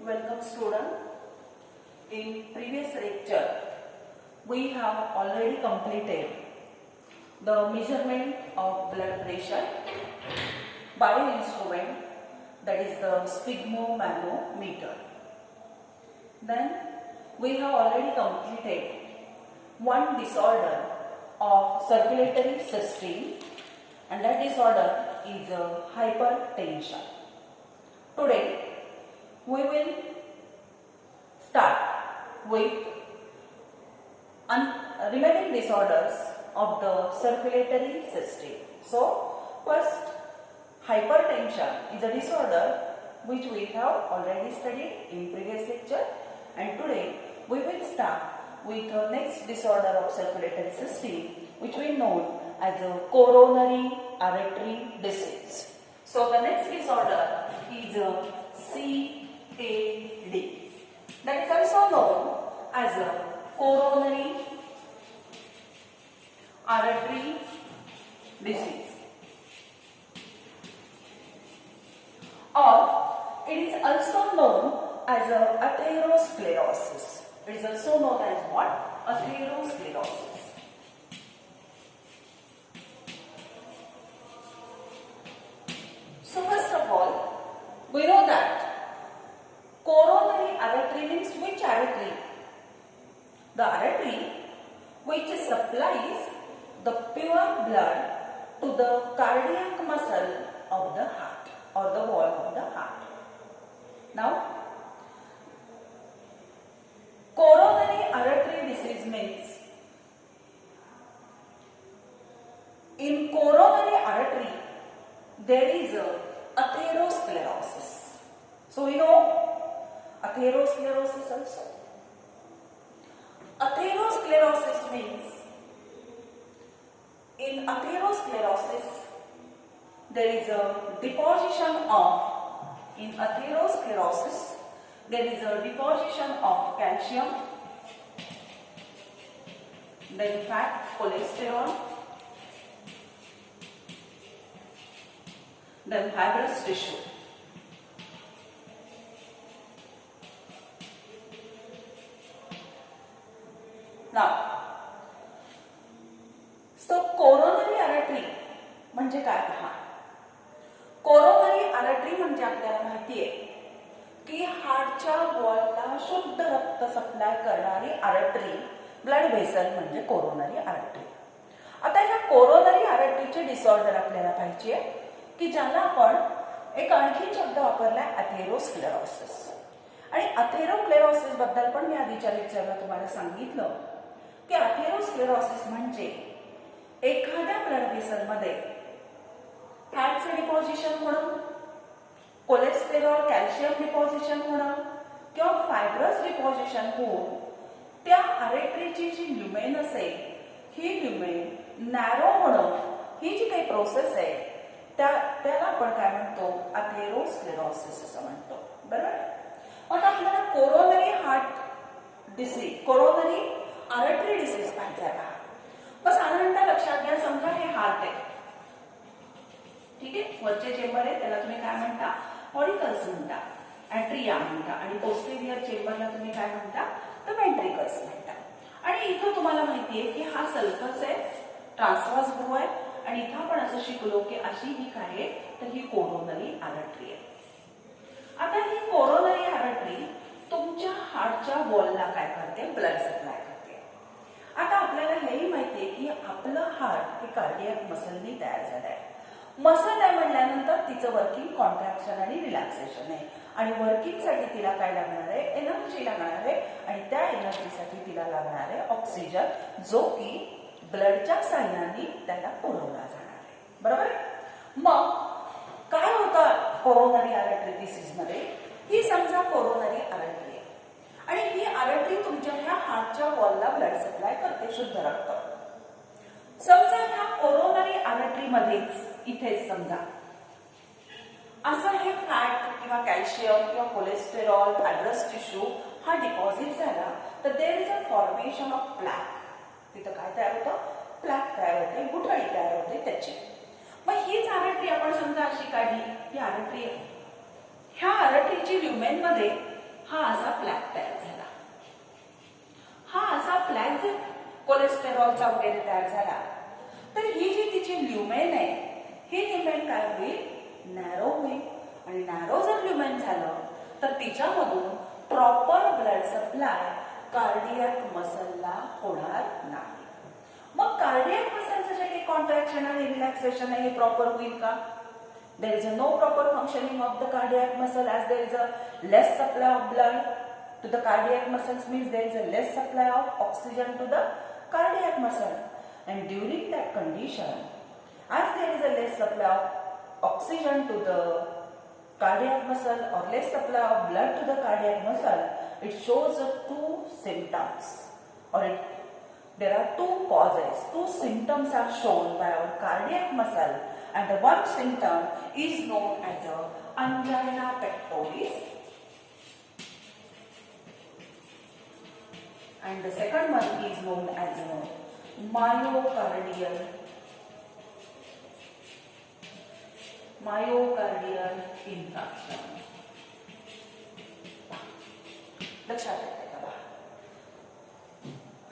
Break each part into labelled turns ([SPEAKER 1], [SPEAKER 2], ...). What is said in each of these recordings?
[SPEAKER 1] Welcome student. In previous lecture, we have already completed the measurement of blood pressure by an instrument, that is the sphygmomanometer. Then we have already completed one disorder of circulatory system, and that disorder is hypertension. Today we will start with remaining disorders of the circulatory system. So first, hypertension is a disorder which we have already studied in previous lecture, and today we will start with the next disorder of circulatory system, which we know as a coronary artery disease. So the next disorder is CAD, that is also known as a coronary artery disease, or it is also known as a atherosclerosis. It is also known as what? Atherosclerosis. So first of all, we know that coronary artery means which artery? The artery which supplies the pure blood to the cardiac muscle of the heart or the wall of the heart. Now, coronary artery disease means in coronary artery there is a atherosclerosis. So we know atherosclerosis also. Atherosclerosis means in atherosclerosis there is a deposition of calcium, then fat, cholesterol, then fibrous tissue. Now, so coronary artery म्हणजे काय पहा. Coronary artery म्हणजे आपल्याला माहिती आहे की हार्टच्या वॉलला शुद्ध रक्त सप्लाय करणारी आर्टरी, ब्लड व्हेसल म्हणजे कोरोनरी आर्टरी. आता ह्या कोरोनरी आर्टरीचे डिसऑर्डर आपल्याला पाहिजे की ज्याला आपण एक आणखी शब्द वापरलाय अथेरोस्क्लेरोसिस. आणि अथेरोस्क्लेरोसिस बद्दल पण मी आधीच्या लेक्चरला तुम्हाला सांगितलं की अथेरोस्क्लेरोसिस म्हणजे एखाद्या ब्लड व्हेसल मध्ये फॅटचे डिपॉझिशन होणं, कोलेस्टेरॉल, कॅल्शियम डिपॉझिशन होणं किंवा फायब्रस डिपॉझिशन होऊन त्या आर्टरीची जी ल्युमेन असेल ही ल्युमेन नॅरो होणं, ही जी काही प्रोसेस आहे त्याला आपण काय म्हणतो? अथेरोस्क्लेरोसिस असं म्हणतो. बरोबर. मग आपल्याला coronary heart disease, coronary artery disease पाहिजे का? बस साधारणतः लक्षात घ्या, समजा हे हार्ट आहे, ठीक आहे. वरचे चेंबर आहे त्याला तुम्ही काय म्हणता? ऑरिकल्स म्हणता, ॲट्रिया म्हणता, आणि पोस्टेरियर चेंबरला तुम्ही काय म्हणता? तर वेंट्रिकल्स म्हणता. आणि इथं तुम्हाला माहिती आहे की हा सल्कस आहे, ट्रान्सव्हर्स ग्रूव्ह आहे, आणि इथं आपण असं शिकलो की अशी ही काय आहे? तर ही कोरोनरी आर्टरी आहे. आता ही कोरोनरी आर्टरी तुमच्या हार्टच्या वॉलला काय करते? ब्लड सप्लाय करते. आता आपल्याला हेही माहिती आहे की आपलं हार्ट हे कार्डियक मसलनी तयार झालं आहे. मसल आहे म्हटल्यानंतर तिचं वर्किंग कॉन्ट्रॅक्शन आणि रिलॅक्सेशन आहे, आणि वर्किंगसाठी तिला काय लागणार आहे? एनर्जी लागणार आहे, आणि त्या एनर्जीसाठी तिला लागणार आहे ऑक्सिजन, जो की ब्लडच्या साह्याने त्याला पुरवला जाणार आहे. बरोबर. मग काय होतं कोरोनरी आर्टरी डिसीज मध्ये? ही समजा कोरोनरी आर्टरी आहे, आणि ही आर्टरी तुमच्या ह्या हार्टच्या वॉलला ब्लड सप्लाय करते, शुद्ध रक्त. समजा ह्या कोरोनरी आर्टरी मध्येच इथेच समजा असं हे फॅट किंवा कॅल्शियम किंवा कोलेस्टेरॉल, फायब्रस टिश्यू हा डिपॉझिट झाला, तर there is a formation of plaque. तिथं काय तयार होतं? प्लॅक तयार होते, गुठळी तयार होते त्याची. मग हीच आर्टरी आपण समजा अशी काढली, ही आर्टरी आहे. ह्या आर्टरीची ल्युमेन मध्ये हा असा फ्लॅग तयार झाला. हा असा फ्लॅग जर कोलेस्टेरॉलचा वगैरे तयार झाला तर ही जी तिची ल्युमेन आहे ही ल्युमेन काय होईल, नॅरो होईल. आणि नॅरो जर ल्युमेन झालं तर तिच्यामधून प्रॉपर ब्लड सप्लाय कार्डियक मसलला होणार नाही. मग कार्डियक मसलचं जे काही कॉन्ट्रॅक्शन आणि रिलॅक्सेशन आहे हे प्रॉपर होईल का? There is no proper functioning of the cardiac muscle as there is a less supply of blood to the cardiac muscles, means there is a less supply of oxygen to the cardiac muscle. And during that condition, as there is a less supply of oxygen to the cardiac muscle or less supply of blood to the cardiac muscle, it shows two symptoms, or there are two causes, two symptoms are shown by our cardiac muscle, and the one symptom is known as angina pectoris, and the second one is known as myocardial infarction. लक्षात येते का?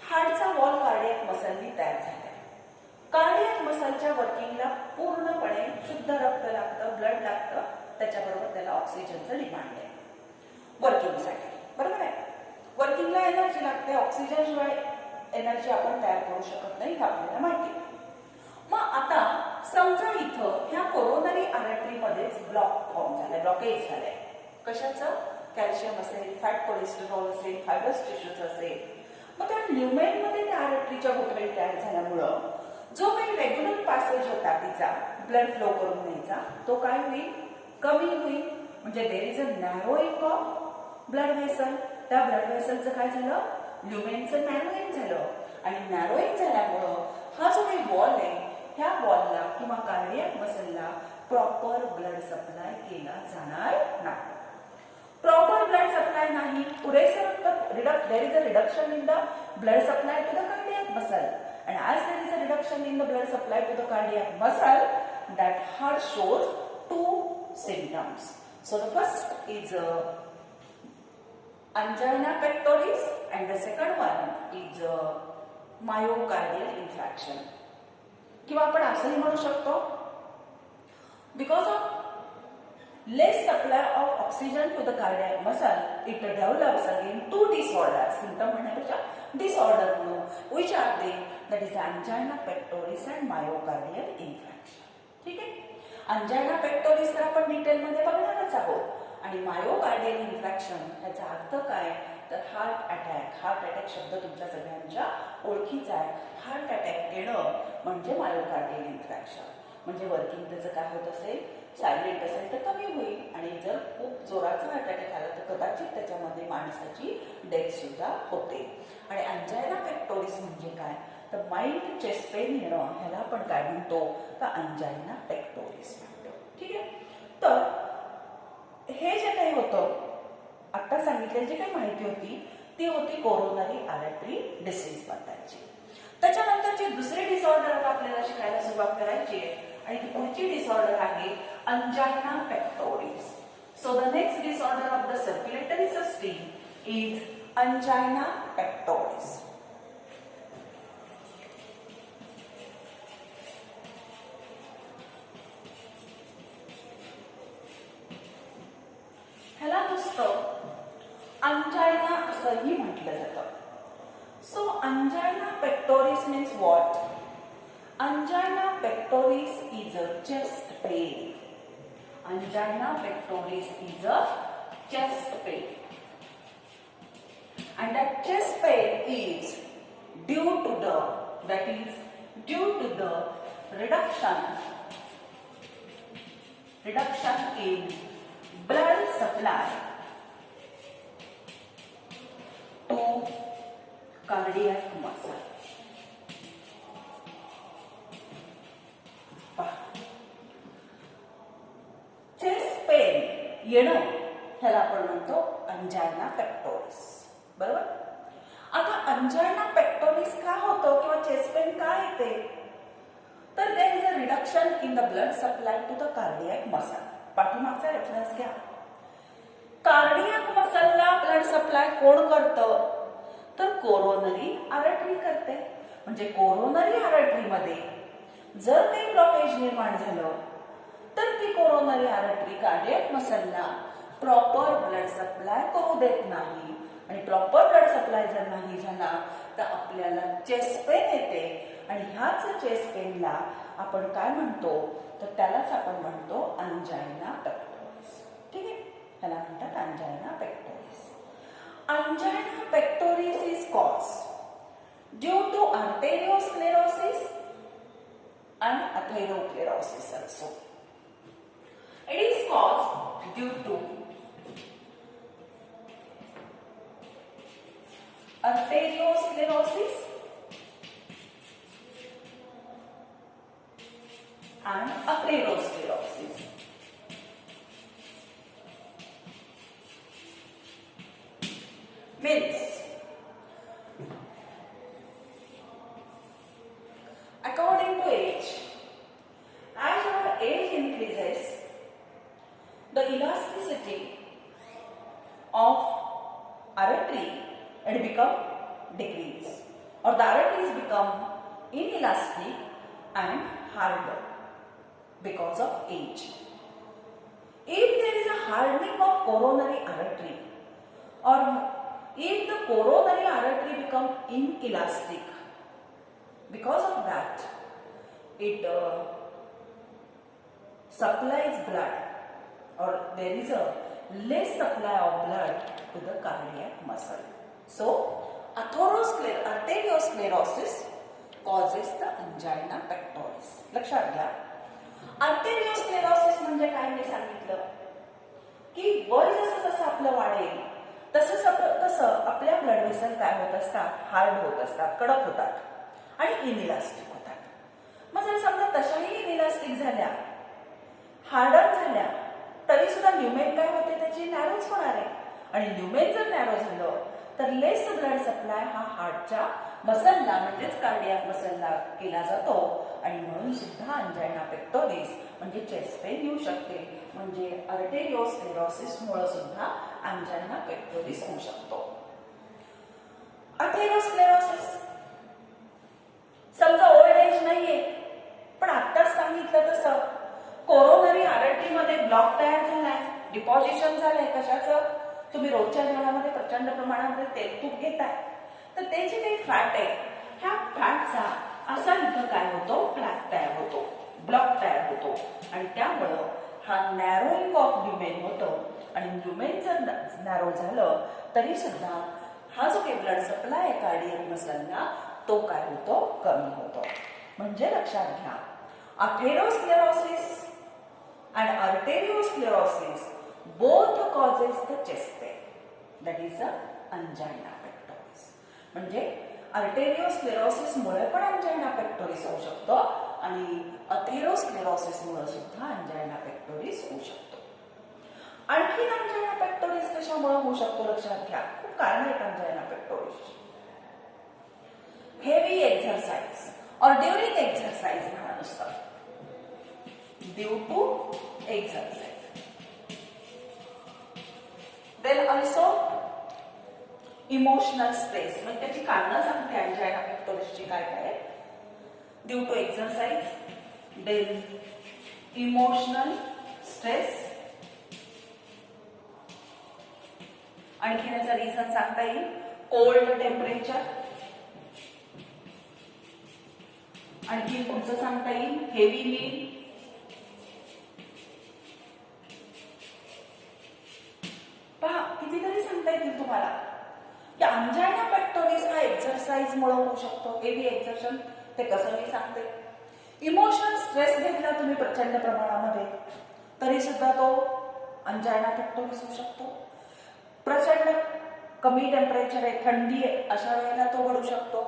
[SPEAKER 1] हार्टचा wall cardiac मसलनी तयार झाला. Cardiac मसलच्या वर्किंगला पूर्णपणे शुद्ध रक्त लागतं, blood लागतं, त्याच्याबरोबर त्याला ऑक्सिजनचं डिमांड आहे वर्किंगसाठी. बरोबर आहे? वर्किंगला एनर्जी लागते, ऑक्सिजन शिवाय एनर्जी आपण तयार करू शकत नाही हे आपल्याला माहिती आहे. मग आता समजा इथं ह्या कोरोनरी आर्टरीमध्येच ब्लॉक फॉर्म झालाय, ब्लॉकेज झालाय. कशाचं? कॅल्शियम असेल, फॅट कोलेस्टेरॉल असेल, फायबर्स टिश्यूज असेल. मग त्या ल्युमेनमध्ये त्या आर्टरीच्या गुठळी तयार झाल्यामुळं जो काही रेग्युलर पॅसेज होता तिचा ब्लड फ्लो करून न्यायचा तो काय होईल, कमी होईल. म्हणजे there is a narrowing of blood vessel. त्या ब्लड व्हेसलचं काय झालं, ल्युमेनचं नॅरोइंग झालं. आणि नॅरोइंग झाल्यामुळं हा जो काही वॉल आहे ह्या वॉलला किंवा कार्डियक मसलला प्रॉपर ब्लड सप्लाय केला जाणार नाही. प्रॉपर ब्लड सप्लाय नाही, पुरेसे रक्त, there is a reduction in the blood supply to the cardiac muscle. And as there is a reduction in the blood supply to the cardiac muscle, that heart shows two symptoms. So the first is angina pectoris, and the second one is myocardial infarction. किंवा आपण असंही म्हणू शकतो, because of less supply of oxygen to the cardiac muscle, it develops again two disorders. Symptom म्हणण्यापेक्षा disorder म्हणून, which are they? That is angina pectoris and myocardial infarction. ठीक आहे? angina pectoris तर आपण डिटेलमध्ये बघणारच आहोत. आणि मायोकार्डियल इन्फ्रॅक्शन याचा अर्थ काय तर हार्ट अटॅक. हार्ट अटॅक शब्द तुमच्या सगळ्यांच्या ओळखीचा आहे. हार्ट अटॅक येणं म्हणजे मायोकार्डियल इन्फ्रॅक्शन. म्हणजे वर्किंग त्याचं काय होत असेल, सायलेंट असेल तर कमी होईल. आणि जर खूप जोराचा हार्ट अटॅक आला तर कदाचित त्याच्यामध्ये माणसाची डेथ सुद्धा होते. आणि अंजायना पेक्टोरिस म्हणजे काय तर माइल्ड चेस्ट पेन येणं ह्याला आपण काय म्हणतो तर अंजायना पेक्टोरिस म्हणतो. ठीक आहे? तर हे जे काही होतं आता सांगितलेली जी काही माहिती होती ती होती कोरोनरी आर्टरी डिसीज बद्दलची. त्याच्यानंतरची दुसरी डिसऑर्डर आता आपल्याला शिकायला सुरुवात करायची आहे आणि ती पुढची डिसऑर्डर आहे angina pectoris. So the next disorder of the circulatory system is angina pectoris. ह्याला नुसतं अंजायना असंही म्हटलं जातं. सो angina pectoris means what? Angina pectoris is a chest pain. Angina pectoris is a chest pain, and that chest pain is due to the reduction in blood supply to cardiac muscle. Chest pain येणं ह्याला आपण म्हणतो अंजायना pectoris. बरोबर? आता अंजायना pectoris का होतं किंवा chest pain का येते तर there is a reduction in the blood supply to the cardiac muscle. पाठीमागचा रेफरन्स घ्या. कार्डियक मसलला ब्लड कोण करतं? तर कोरोनरी आर्टरी करते. म्हणजे कोरोनरी आर्टरीमध्ये जर काही ब्लॉकेज निर्माण झालं तर ती कोरोनरी आर्टरी कार्डियक मसलला प्रॉपर ब्लड सप्लाय करू देत नाही. आणि प्रॉपर ब्लड सप्लाय जर नाही झाला तर आपल्याला चेस्ट पेन येते. आणि ह्याच चेस्ट पेनला आपण काय म्हणतो? तर त्यालाच आपण म्हणतो अंजायना पेक्टोरिस. ठीक आहे, त्याला म्हणतात angina pectoris. Angina pectoris is caused due to arteriosclerosis and atherosclerosis also. It is caused due to arteriosclerosis and atherosclerosis. Means according to age, as our age increases, the elasticity of artery it become decrease, or the arteries become inelastic and harder because of age. If there is a hardening of coronary artery, or if the coronary artery become inelastic, because of that it supplies blood, or there is a less supply of blood to the cardiac muscle. So arteriosclerosis causes the angina pectoris. लक्षात घ्या, arteriosclerosis म्हणजे काय मी सांगितलं की वय जसं जसं आपलं वाढेल तसं आपल्या ब्लड वेसल काय होत असतात? हार्ड होत असतात, कडक होतात आणि इनइलास्टिक होतात. मग जर समजा तशाही इनइलास्टिक झाल्या, हार्डन झाल्या, तरी सुद्धा न्यूमेन काय होते? त्याची नॅरोच होणार आहे. आणि न्यूमेन जर नॅरो झालं तर लेस ब्लड सप्लाय हा हार्टच्या मसलला म्हणजेच कार्डियाक मसलला केला जातो. आणि म्हणून सुद्धा अंजायना पेक्टोरिस म्हणजे चेस्ट पेन येऊ शकते. म्हणजे आर्टेरियोस्क्लेरोसिस मुळे सुद्धा अंजायना पेक्टोरिस होऊ शकतो. अथेरोस्क्लेरोसिस समजा ओल्ड एज नाहीये, पण आत्ताच सांगितलं तसं कोरोनरी आर्टरीमध्ये ब्लॉक तयार झालाय, डिपॉझिशन झालंय. कशाचं? तुम्ही रोजच्या जेवणामध्ये प्रचंड प्रमाणामध्ये तेल तूप घेताय, तर ते जे काही फॅट आहे ह्या फॅटचा असा इथं काय होतो? प्लॅक तयार होतो, ब्लॉक तयार होतो. आणि त्यामुळं हा नॅरोइंग ऑफ ल्युमेन होतं. आणि ल्युमेन जर नॅरो झालं तरी सुद्धा हा जो काही ब्लड सप्लाय आहे कार्डियक मसलला तो काय होतो? कमी होतो. म्हणजे लक्षात घ्या, atherosclerosis and arteriosclerosis both causes the chest pain, that is a angina pectoris. म्हणजे arteriosclerosis मुळे पण angina pectoris होऊ शकतो आणि अथेरोस्क्लेरोसिस मुळे सुद्धा angina pectoris होऊ शकतो. आणखी angina pectoris कशामुळे होऊ शकतो? लक्षात घ्या, खूप कारण आहेत angina pectoris. heavy exercise or during exercise म्हणा नुसतं, due to exercise. Then also emotional stress. म्हणजे त्याची कारणं सांगते angina pectorisची काय काय. Due to exercise, then emotional stress. आणखी याचा रिझन सांगता येईल कोल्ड टेम्परेचर. आणखी पुढचं सांगता येईल हेवी मील. पहा कितीतरी सांगता येतील तुम्हाला की अंजायना पेक्टोरिस हा एक्सरसाइज मुळे होऊ शकतो. हेवी एक्सर्शन ते कसं मी सांगते. इमोशनल स्ट्रेस घेतला तुम्ही प्रचंड प्रमाणामध्ये तरी सुद्धा तो अंजायना पेक्टोरिस होऊ शकतो. प्रचंड कमी टेम्परेचर आहे, थंडी आहे, अशा वेळेला तो घडू शकतो.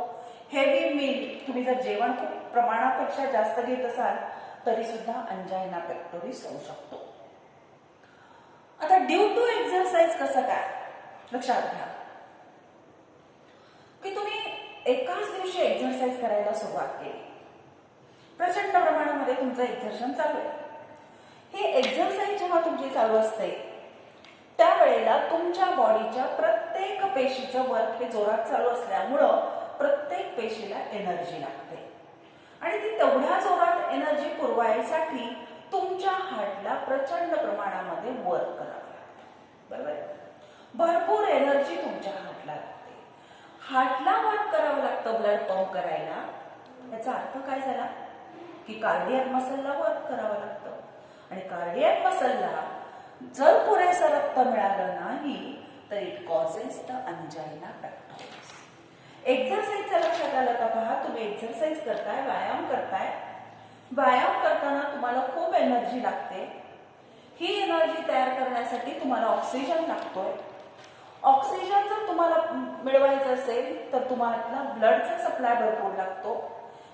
[SPEAKER 1] हेवी मील, तुम्ही जर जेवण खूप प्रमाणापेक्षा जास्त घेत असाल तरी सुद्धा अंजायना पेक्टोरिस होऊ शकतो. आता ड्यू टू एक्सरसाइज कसं काय? लक्षात घ्या की तुम्ही एकाच दिवशी एक्सरसाइज करायला सुरुवात केली, प्रचंड प्रमाणामध्ये तुमचं एक्सर्शन चालू आहे. ही एक्सरसाइज जेव्हा तुमची चालू असते त्यावेळेला वेळेला तुमच्या बॉडीच्या प्रत्येक पेशीचं वर्क हे जोरात चालू असल्यामुळं प्रत्येक पेशीला एनर्जी लागते आणि ती तेवढ्या जोरात एनर्जी पुरवायसाठी तुमच्या हार्टला प्रचंड प्रमाणामध्ये वर्क करावं लागतं. बरोबर, भरपूर एनर्जी तुमच्या हार्टला लागते. हार्टला वर्क करावं लागतं ब्लड पंप करायला. याचा अर्थ काय झाला की कार्डियक मसलला वर्क करावं लागतं आणि कार्डियक मसलला जर पुरेसं रक्त मिळालं नाही तर it causes the angina pectoris. एक्सरसाइजच्या लक्षात आलं का? पहा, तुम्ही एक्सरसाइज करताय, व्यायाम करताय. व्यायाम करताना तुम्हाला खूप एनर्जी लागते. ही एनर्जी तयार करण्यासाठी तुम्हाला ऑक्सिजन लागतोय. ऑक्सिजन जर तुम्हाला मिळवायचं असेल तर तुम्हाला ब्लडचा सप्लाय भरपूर लागतो.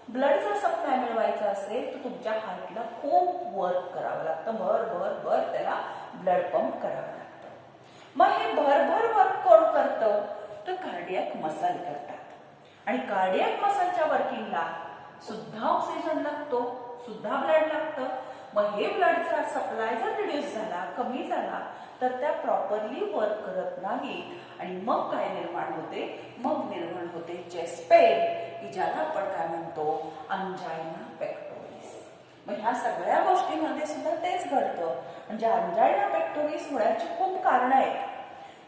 [SPEAKER 1] ब्लडचा सप्लाय मिळवायचा असेल तर तुमच्या हार्टला खूप वर्क करावं लागतं. भर भर भर त्याला ब्लड पंप करावं लागतं. मग हे भरभर वर्क कोण करतं? तर कार्डियक मसल करतात आणि कार्डियक मसलच्या वर्किंगला सुद्धा ऑक्सिजन लागतो, सुद्धा ब्लड लागतं. मग हे ब्लडचा सप्लाय जर रिड्यूस झाला, कमी झाला तर त्या प्रॉपरली वर्क करत नाही आणि मग काय निर्माण होते? मग निर्माण होते चेस्ट पेन, की ज्याला आपण काय म्हणतो? अंजायना पेक्टोरिस. मग ह्या सगळ्या गोष्टींमध्ये सुद्धा तेच घडतं. म्हणजे अंजायना पेक्टोरिस होण्याची खूप कारणं आहेत.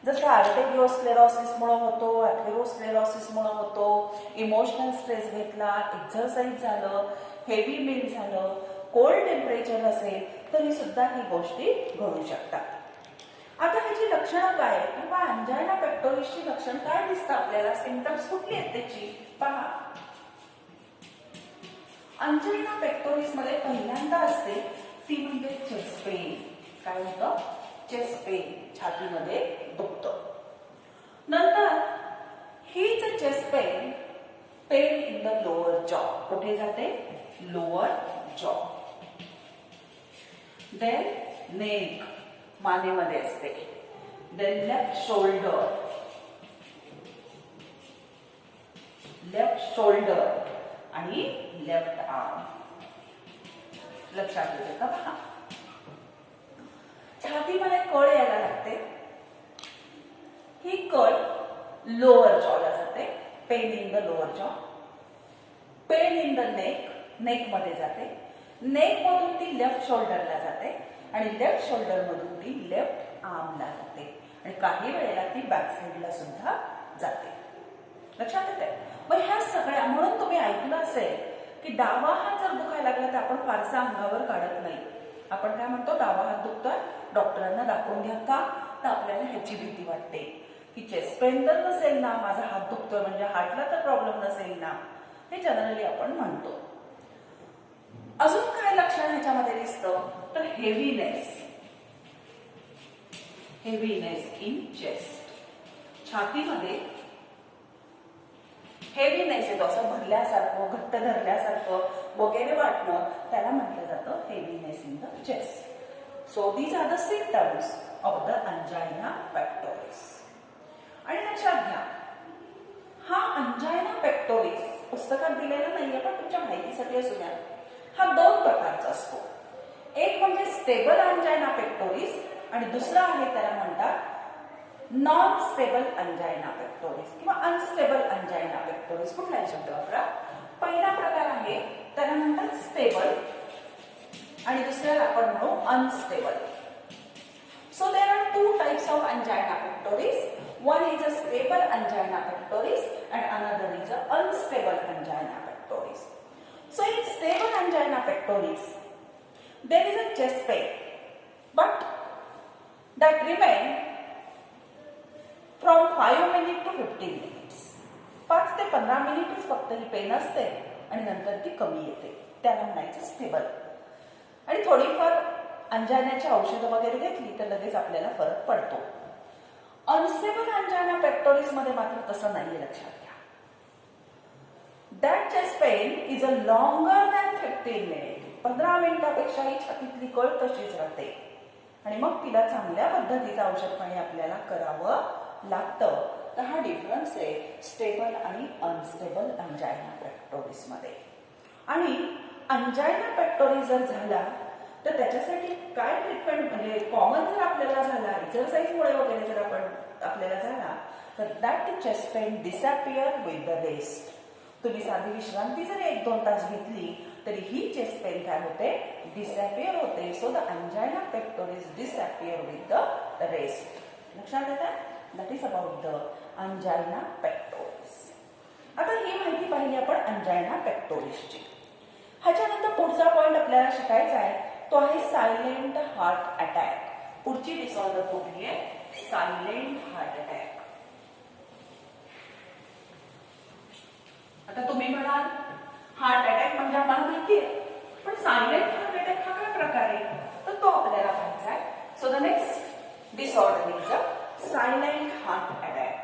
[SPEAKER 1] जसं आर्टेरिओस्क्लेरोसिसमुळे होतो, अथेरोस्क्लेरोसिसमुळे होतो, इमोशनल स्ट्रेस घेतला, एक्सरसाइज झालं, हेवी मील झालं, कोल्ड टेम्परेचर असेल तरी सुद्धा ही गोष्टी घडू शकतात. आता ह्याची लक्षणं काय आहेत किंवा अंजायना पेक्टोरिसची लक्षण काय दिसतं आपल्याला? सिम्पटम्स कुठली आहेत त्याची? पहा, अंजायना पेक्टोरिस मध्ये पहिल्यांदा असते ती म्हणजे चेस्ट पेन. काय होतं? चेस्ट पेन, छातीमध्ये दुखतं. नंतर हीच chest pain pain in the lower जॉ. कुठे जाते? लोअर जॉ. देन नेक, मानेमध्ये असते. देन लेफ्ट शोल्डर आणि लेफ्ट आर्म. लक्षात येते का? पहा, छातीमध्ये कळ यायला लागते. ही कळ लोअर जॉला जाते. पेन इन द लोअर जॉ. पेन इन द नेक मध्ये जाते. नेक मधून ती लेफ्ट शोल्डरला जाते आणि लेफ्ट शोल्डर मधून ती लेफ्ट आर्मला जाते आणि काही वेळेला ती बॅक साईडला सुद्धा जाते. लक्षात येते? मग ह्या सगळ्या, म्हणून तुम्ही ऐकलं असेल की डावा हात जर दुखायला लागला तर आपण फारसा अंगावर काढत नाही. आपण काय म्हणतो? डावा हात दुखतोय, डॉक्टरांना दाखवून घ्या. का? तर आपल्याला ह्याची भीती वाटते की चेस्ट पेन तर नसेल ना, माझा हात दुखतोय म्हणजे हार्टला तर प्रॉब्लेम नसेल ना, हे जनरली आपण म्हणतो. अजून काय लक्षण ह्याच्यामध्ये दिसतं? तर हेवीनेस इन चेस्ट. छातीमध्ये हेवीनेस येतो, असं भरल्यासारखं, घट्ट धरल्यासारखं वगैरे वाटणं, त्याला म्हटलं जातं heaviness in the chest. So these are the symptoms of the angina pectoris. आणि लक्षात घ्या, हा अंजायना पेक्टोरिस पुस्तकात दिलेला नाहीये पण तुमच्या माहितीसाठी असू द्या. हा दोन प्रकारचा असतो. एक म्हणजे स्टेबल अंजायना पेक्टोरिस आणि दुसरा आहे त्याला म्हणतात नॉन स्टेबल अंजायना पेक्टोरिस किंवा अनस्टेबल अंजायना पेक्टोरिस. कुठलाही शब्द वापरा. पहिला प्रकार आहे त्याला म्हणतात स्टेबल आणि दुसऱ्याला आपण म्हणू unstable. So there are two types of angina pectoris. One is a stable angina pectoris and another is a unstable angina pectoris. So in stable angina pectoris, there is a chest pain, but that remain from 5 minutes to 15 minutes. 5 ते 15 मिनिटच फक्त ही pen असते आणि नंतर ती कमी येते. त्याला म्हणायचं स्टेबल. आणि थोडीफार अंजायनाची औषधं वगैरे घेतली तर लगेच आपल्याला फरक पडतो. अनस्टेबल अंजायना पेक्टोरिस मध्ये मात्र तसं नाहीये. लक्षात घ्या, that chest pen is a longer than 15 minute. 15 मिनिटापेक्षाही छातीतली कळ तशीच राहते आणि मग तिला चांगल्या पद्धतीचं औषध पाणी आपल्याला करावं लागतं. तर हा डिफरन्स आहे स्टेबल आणि अनस्टेबल अंजायना पेक्टोरिस मध्ये. आणि अंजायना पेक्टोरिस जर झाला तर त्याच्यासाठी काय ट्रीटमेंट, म्हणजे कॉमन जर आपल्याला झाला एक्सरसाइजमुळे वगैरे जर आपण आपल्याला झाला तर that chest pain disappear with the rest. तुम्ही साधी विश्रांती जर 1-2 तास घेतली तरी ही चेस्ट पेन काय होते, डिसअपिअर होते. So the angina pectoris disappear with the rest. लक्षात येतं? That is about the angina pectoris. आता ही माहिती पाहिली आपण अंजायना पेक्टोरिसची. ह्याच्यानंतर पुढचा पॉइंट आपल्याला शिकायचा आहे तो आहे सायलेंट हार्ट अटॅक. पुढची डिसऑर्डर कुठली आहे? Silent heart attack. आता तुम्ही म्हणाल हार्ट अटॅक म्हणजे आम्हाला माहिती आहे, पण सायलेंट हार्ट अटॅक हा काय प्रकार आहे तर तो आपल्याला पाहायचा आहे. So the next disorder is a silent heart attack.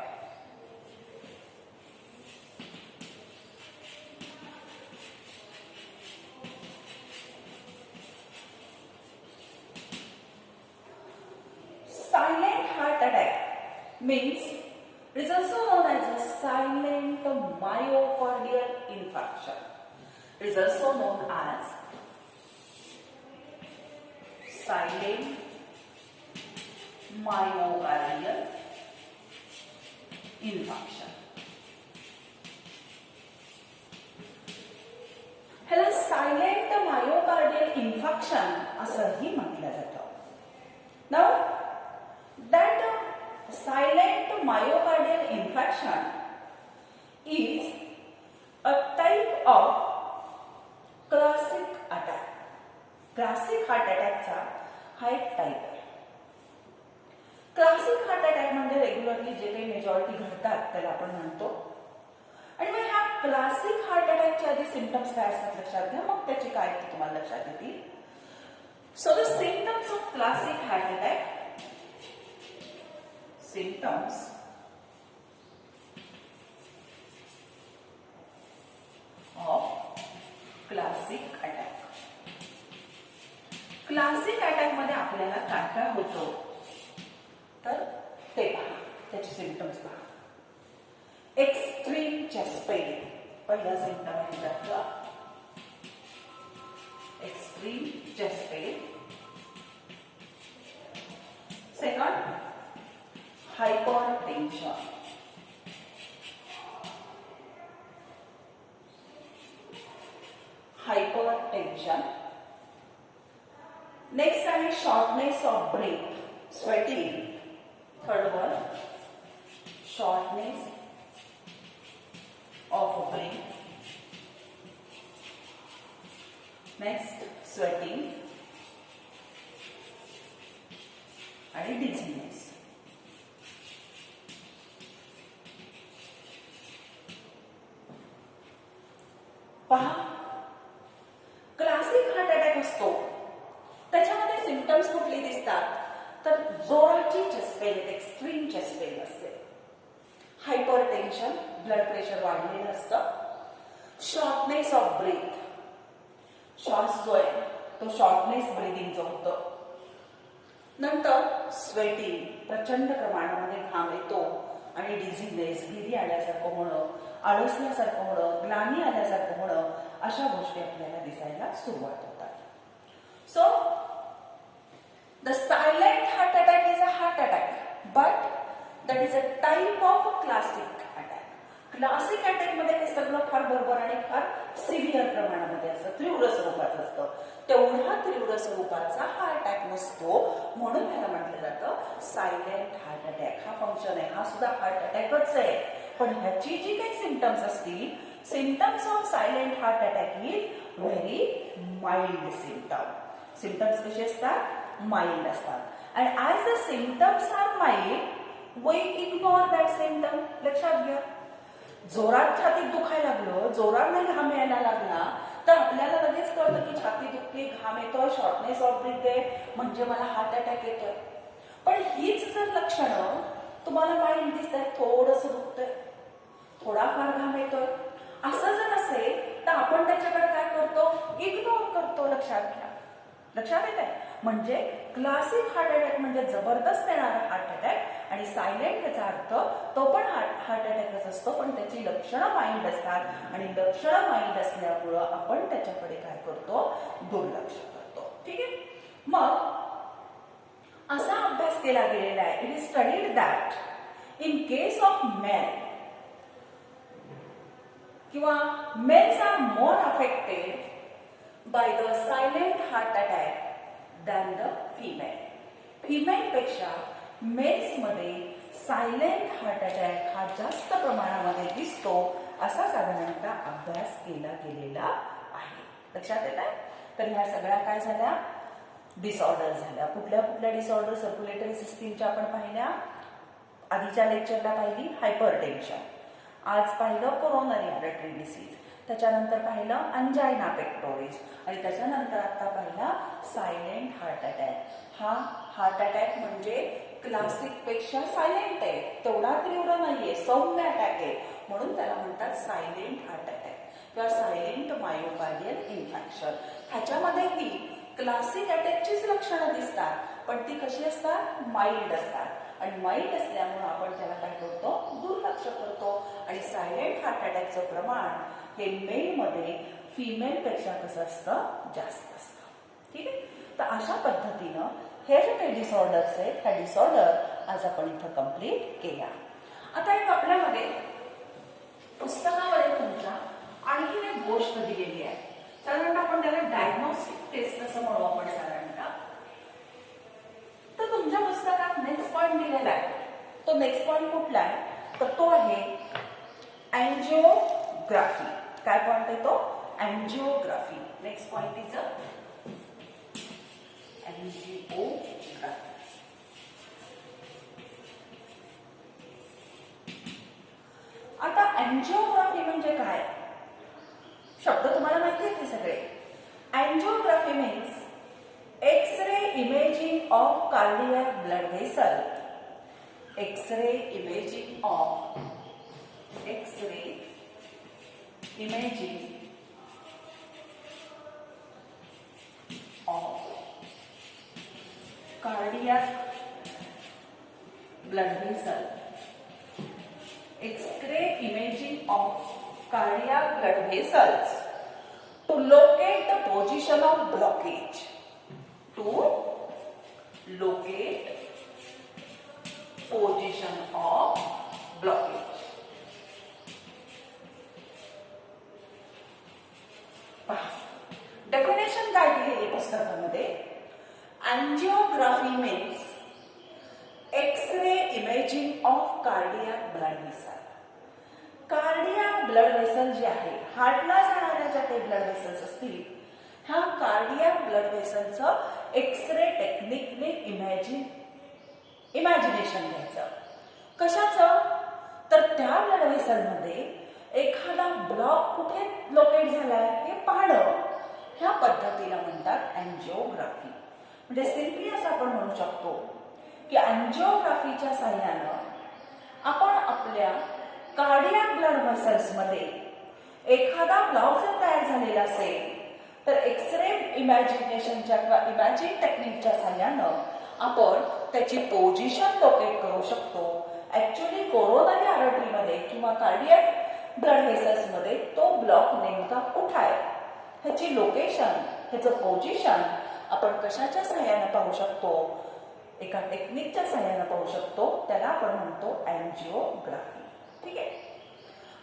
[SPEAKER 1] Silent heart attack means it is also known as a silent myocardial infarction. It is also known as silent myocardial infarction. ह्याला सायलेंट मायोकार्डियल इन्फेक्शन असंही म्हटलं जातं. Now that silent myocardial infarction is a type of classic attack. Classic heart attack चा हा एक type आहे. Classic heart attack म्हणजे regularly जे काही मेजॉरिटी घडतात त्याला आपण म्हणतो. आणि मग ह्या क्लासिक हार्ट अटॅकच्या आधी सिम्पटम्स काय असतात लक्षात घ्या, मग त्याची काय ते तुम्हाला लक्षात येतील. So the symptoms of classic heart attack. Symptoms of classic attack. Classic attack मध्ये आपल्याला काय काय होतं तर ते पहा, त्याचे सिम्पटम्स पहा. एक्स्ट्रीम चेस्ट पेन पहिला सिम्पटम आहे त्याचा. Extreme chest pain. Second hypertension. Hypertension. Next आहे shortness of breath, sweating. Third one, shortness of breath. Next, sweating and dizziness. पहा, क्लासिक हार्ट अटॅक असतो त्याच्यामध्ये सिम्पटम्स कुठले दिसतात तर जोराची chest pain, extreme chest pain असते. हायपरटेन्शन, ब्लड प्रेशर वाढलेलं असतं. शॉर्टनेस ऑफ ब्रीथ, श्वास जो आहे तो शॉर्टनेस ब्रीदिंगचं होतं. नंतर स्वेटिंग, प्रचंड प्रमाणामध्ये घाम येतो. आणि डिझिनेस, भीती आल्यासारखं होणं, आळसल्यासारखं होणं, ग्लानी आल्यासारखं होणं, अशा गोष्टी आपल्याला दिसायला सुरुवात होतात. So the silent heart attack is a heart attack but that is a type of classic attack. Classic attack मध्ये हे सगळं फार बरोबर आणि फार सिव्हिअर प्रमाणामध्ये असतं, तीव्र स्वरूपाचं असतं. तेवढा तीव्र स्वरूपाचा हा अटॅक नसतो, म्हणून त्याला म्हटलं जातं सायलेंट हार्ट अटॅक. हा फंक्शन आहे, हा सुद्धा हार्ट अटॅकच आहे. पण ह्याची जी काही सिम्पटम्स असतील, symptoms of silent heart attack is very mild symptom. Symptoms कसे असतात? माइल्ड असतात. And as the symptoms are mild we ignore that symptom. लक्षात घ्या, जोरात छातीत दुखायला लागलं, जोरात घाम यायला लागला तर आपल्याला लगेच कळतं की छाती दुखते, घाम येतोय, शॉर्टनेस ऑफ ब्रीथ आहे, म्हणजे मला हार्ट अटॅक येतोय. पण हीच जर लक्षणं तुम्हाला माइल्ड दिसत आहेत, थोडंसं दुखतंय, थोडाफार घाम येतोय, असं जर असेल तर आपण त्याच्याकडे काय करतो? इग्नोर करतो. लक्षात घ्या. लक्षात येत आहे? म्हणजे क्लासिक हार्ट अटॅक म्हणजे जबरदस्त येणारा हार्ट अटॅक आणि सायलेंट याचा अर्थ तो पण हार्ट अटॅकच असतो, पण त्याची लक्षणं माइल्ड असतात आणि लक्षणं माइल्ड असल्यामुळं आपण त्याच्याकडे काय करतो? दुर्लक्ष करतो. ठीक आहे. मग असा अभ्यास केला गेलेला आहे. It is studied that in case of men किंवा mens are more affected by the silent heart attack than the female. फिमेलपेक्षा मेन्समध्ये सायलेंट हार्ट अटॅक हा जास्त प्रमाणामध्ये दिसतो असा साधारणतः अभ्यास केला गेलेला आहे. लक्षात येत आहे. तर ह्या सगळ्या काय झाल्या, डिसऑर्डर झाल्या. कुठल्या कुठल्या डिसऑर्डर सर्क्युलेटरी सिस्टीमच्या आपण पाहिल्या, आधीच्या लेक्चरला पाहिली हायपरटेन्शन, आज पाहिलं कोरोनरी आर्टरी डिसीज, त्याच्यानंतर पाहिलं अंजायना पेक्टोरिस आणि त्याच्यानंतर आता पाहिला सायलेंट हार्ट अटॅक. हा हार्ट अटॅक म्हणजे क्लासिक पेक्षा सायलेंट आहे, तेवढा तीव्र नाहीये, सौम्य अटॅक आहे, म्हणून त्याला म्हणतात सायलेंट हार्ट अटॅक किंवा सायलेंट मायोकार्डियल इन्फेक्शन. ह्याच्यामध्येही क्लासिक अटॅकचीच लक्षणं दिसतात, पण ती कशी असतात, माइल्ड असतात आणि माइल्ड असल्यामुळे आपण त्याला काय करतो, दुर्लक्ष करतो आणि सायलेंट हार्ट अटॅकचं प्रमाण हे मेलमध्ये फिमेलपेक्षा कसं असतं, जास्त असतं. ठीक आहे. तर अशा पद्धतीनं हे जे काही डिसऑर्डर्स आहेत ह्या डिसऑर्डर आज आपण इथं कंप्लीट केल्या. आता एक आपल्यामध्ये पुस्तकामध्ये तुमच्या आणखी एक गोष्ट दिलेली आहे. साधारणतः आपण त्याला डायग्नोस्टिक टेस्ट असं म्हणू आपण साधारणतः. तर तुमच्या पुस्तकात नेक्स्ट पॉइंट दिलेला आहे. तो नेक्स्ट पॉइंट कुठला आहे, तर तो आहे अँजिओग्राफी. काय पॉइंट आहे तो, angiography. Next point is angiography. आता अँजिओग्राफी म्हणजे काय, शब्द तुम्हाला माहिती आहेत हे सगळे. Angiography means x-ray imaging of cardiac blood vessel. X-ray imaging of cardiac blood vessel. X-ray imaging of cardiac blood vessels to locate the position of blockage. To locate position of blockage. Definition काय दिलेली पुस्तकामध्ये, angiography means x-ray imaging of cardiac blood vessel. Cardiac blood vessel जे आहे, हार्टला जाणाऱ्या ज्या काही blood vessels असतील, ह्या कार्डियक ब्लड व्हेसलचं एक्स-रे टेक्निकने इमॅजिनेशन घ्यायचं. कशाचं, तर त्या ब्लड व्हेसलमध्ये एखादा ब्लॉक कुठे लोकेट झालाय हे पाहणं, ह्या पद्धतीला म्हणतात अँजिओग्राफी. म्हणजे सिम्पली असं आपण म्हणू शकतो की अँजिओग्राफीच्या साहाय्यानं आपण आपल्या कार्डियक ब्लड व्हेसल्समध्ये एखादा ब्लॉक जर तयार झालेला असेल तर एक्स-रे इमॅजिनेशनच्या किंवा इमॅजिन टेक्निकच्या साहाय्यानं आपण त्याची पोझिशन लोकेट करू शकतो. ऍक्च्युली कोरोनरी आर्टरीमध्ये किंवा कार्डियक ब्लड व्हेसल्समध्ये तो ब्लॉक नेमका कुठे आहे ह्याची लोकेशन, ह्याचं पोझिशन आपण कशाच्या सहाय्याने पाहू शकतो, एका टेक्निकच्या सहाय्याने पाहू शकतो, त्याला आपण म्हणतो अँजिओग्राफी. ठीक आहे.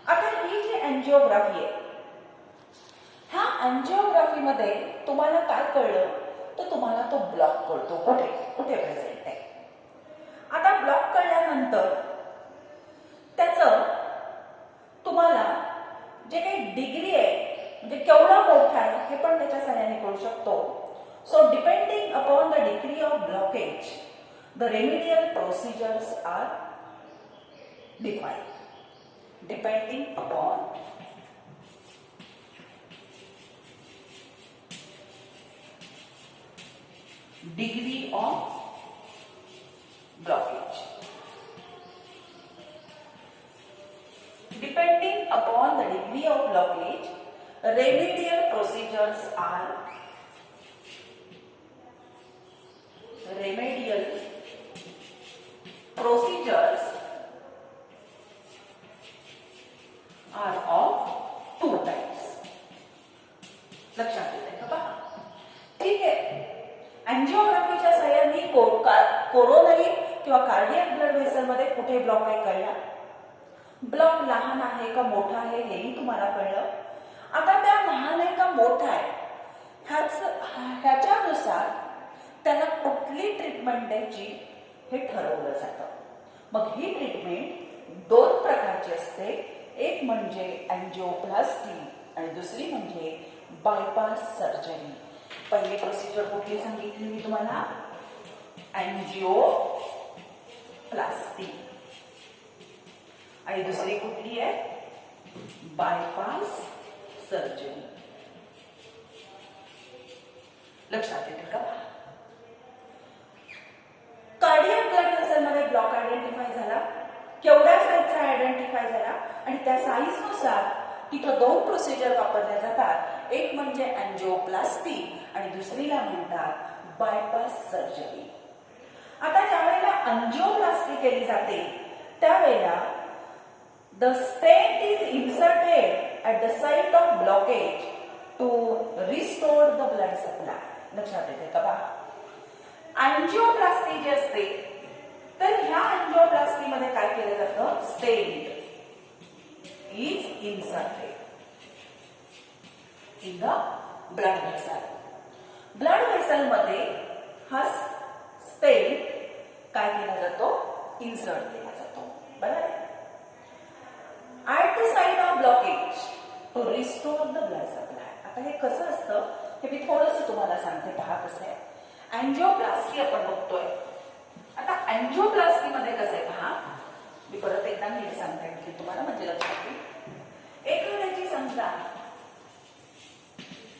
[SPEAKER 1] आता ही जी अँजिओग्राफी आहे, ह्या अँजिओग्राफीमध्ये तुम्हाला काय कळलं, तर तुम्हाला तो ब्लॉक कळतो कुठे कुठे प्रेझेंट आहे. आता ब्लॉक कळल्यानंतर त्याचं तुम्हाला जे काही डिग्री आहे, म्हणजे केवढा मोठा आहे हे पण त्याच्या सहाय्याने कळू शकतो. So depending upon the degree of blockage the remedial procedures are defined. Depending upon degree of blockage. Depending upon the degree of blockage, remedial procedures are of two types. लक्षात येते का पहा. ठीक आहे. अँजिओग्राफीच्या सहाय्याने किंवा कार्डियक ब्लड व्हेसल मध्ये कुठे ब्लॉक आहे कळला. ब्लॉक लहान आहे का मोठा आहे हेही तुम्हाला कळलं. आता त्या लहान आहे का मोठा आहे ह्याच्यानुसार त्याला कुठली ट्रीटमेंट द्यायची हे ठरवलं जातं. मग ही ट्रीटमेंट दोन प्रकारची असते. एक म्हणजे अँजिओप्लास्टी आणि दुसरी म्हणजे बायपास सर्जरी. पहिली प्रोसिजर कुठली सांगितली मी तुम्हाला, अँजिओप्लास्टी, आणि दुसरी कुठली आहे, बायपास सर्जरी. लक्षात येते का? कार्डियक ब्लड व्हेसल मध्ये ब्लॉक आयडेंटिफाय झाला, केवढ्या साईजचा आयडेंटिफाय झाला, आणि त्या साईज नुसार तिथं दोन प्रोसिजर वापरल्या जातात. एक म्हणजे अँजिओप्लास्टी आणि दुसरीला म्हणतात बायपास सर्जरी. आता ज्या वेळेला अँजिओप्लास्टी केली जाते त्यावेळेला the stent is inserted at the site of blockage to restore the blood supply. लक्षात येते का बा? अँजिओप्लास्टी जी असते तर ह्या अँजिओप्लास्टी मध्ये काय केलं जातं, stent is inserted in the blood vessel. Blood vessel मध्ये हा स्टेंट काय केला जातो, इन्सर्ट केला जातो. बरोबर. At the site of blockage to restore the blood supply. आता हे कसं असतं हे मी थोडंसं तुम्हाला सांगते, पहा कसं आहे. अँजिओप्लास्टी आपण बघतोय. आता अँजिओप्लास्टी मध्ये कसं आहे पहा, मी परत एकदा नीट सांगते तुम्हाला म्हणजे लक्षात येईल. एखाद्याची समजा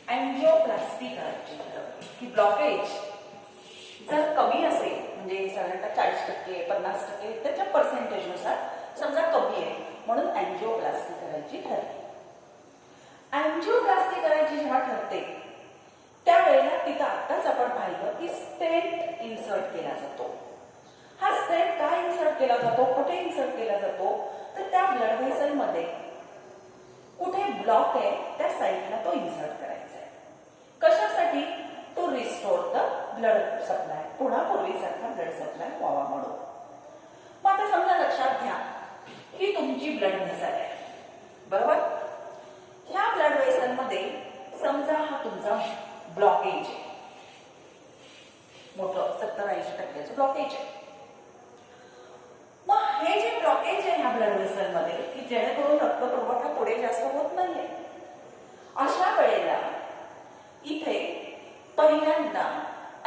[SPEAKER 1] अँजिओप्लास्टी करायची की ब्लॉकेज जर कमी असेल म्हणजे साधारणतः 40%, 50% त्याच्या पर्सेंटेजनुसार समजा कमी आहे म्हणून अँजिओप्लास्टी करायची ठरते. अँजिओप्लास्टी करायची जेव्हा ठरते त्यावेळेला तिथं आत्ताच आपण पाहिलं की स्टेंट इन्सर्ट केला जातो. हा स्टेंट काय इन्सर्ट केला जातो, कुठे इन्सर्ट केला जातो, तर त्या ब्लड व्हेसल मध्ये कुठे ब्लॉक आहे त्या साईडला तो इन्सर्ट करायचा आहे. कशासाठी, to restore the blood supply, पुन्हा पूर्वीसारखा ब्लड सप्लाय व्हावा म्हणून. मग आता समजा लक्षात घ्या ही तुमची ब्लड व्हेसल आहे, बरोबर. ह्या ब्लड व्हेसल मध्ये समजा हा तुमचा ब्लॉकेज आहे, मोठं 70-80% ब्लॉकेज आहे. मग हे जे ब्लॉकेज आहे ह्या ब्लड व्हेसल मध्ये की जेणेकरून रक्त पुरवठा पुढे जास्त होत नाहीये, अशा वेळेला इथे पहिल्यांदा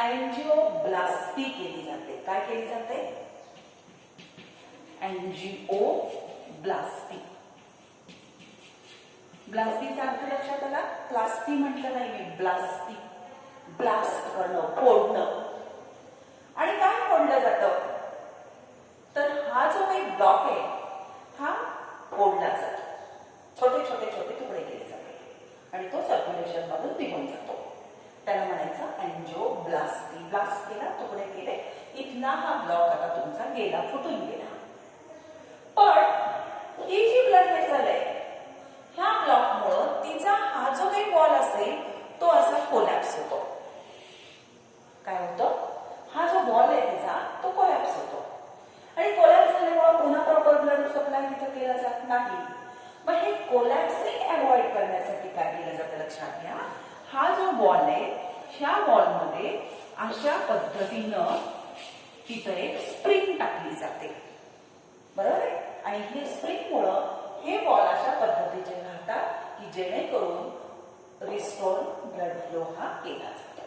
[SPEAKER 1] अँजिओप्लास्टी केली जाते. काय केली जाते, अँजिओप्लास्टी. ब्लास्टीचा अर्थ लक्षात आला, प्लास्टी म्हटलं नाही मी, ब्लास्टी, ब्लास्ट करणं, फोडणं. आणि काय फोडलं जातं, तर हा जो काही ब्लॉक आहे हा फोडला जातो, छोटे छोटे छोटे तुकडे केले जातात आणि तो सर्क्युलेशन मधून निघून जातो. त्याला म्हणायचं अँजिओप्लास्टी. ब्लास्ट केला, तुकडे केले, इथला हा ब्लॉक आता तुमचा गेला, फुटून गेला. पण ही जी ब्लड व्हेसल आहे ह्या ब्लॉकमुळं तिचा हा जो काही वॉल असेल तो असा कोलॅप्स होतो. काय होतं, हा जो वॉल आहे तिचा तो कोलॅप्स होतो आणि कोलॅप्स झाल्यामुळे पुन्हा प्रॉपर ब्लड सप्लाय तिथं केला जात नाही. मग हे कोलॅप्सिंग अवॉइड करण्यासाठी काय केलं जातं, लक्षात घ्या. हा जो वॉल आहे ह्या वॉलमध्ये अशा पद्धतीनं तिथं एक स्प्रिंग टाकली जाते, बरोबर आहे. आणि हे स्प्रिंगमुळं हे वॉल अशा पद्धतीचे राहतात की जेणेकरून रिस्टोर ब्लड फ्लो हा केला जातो.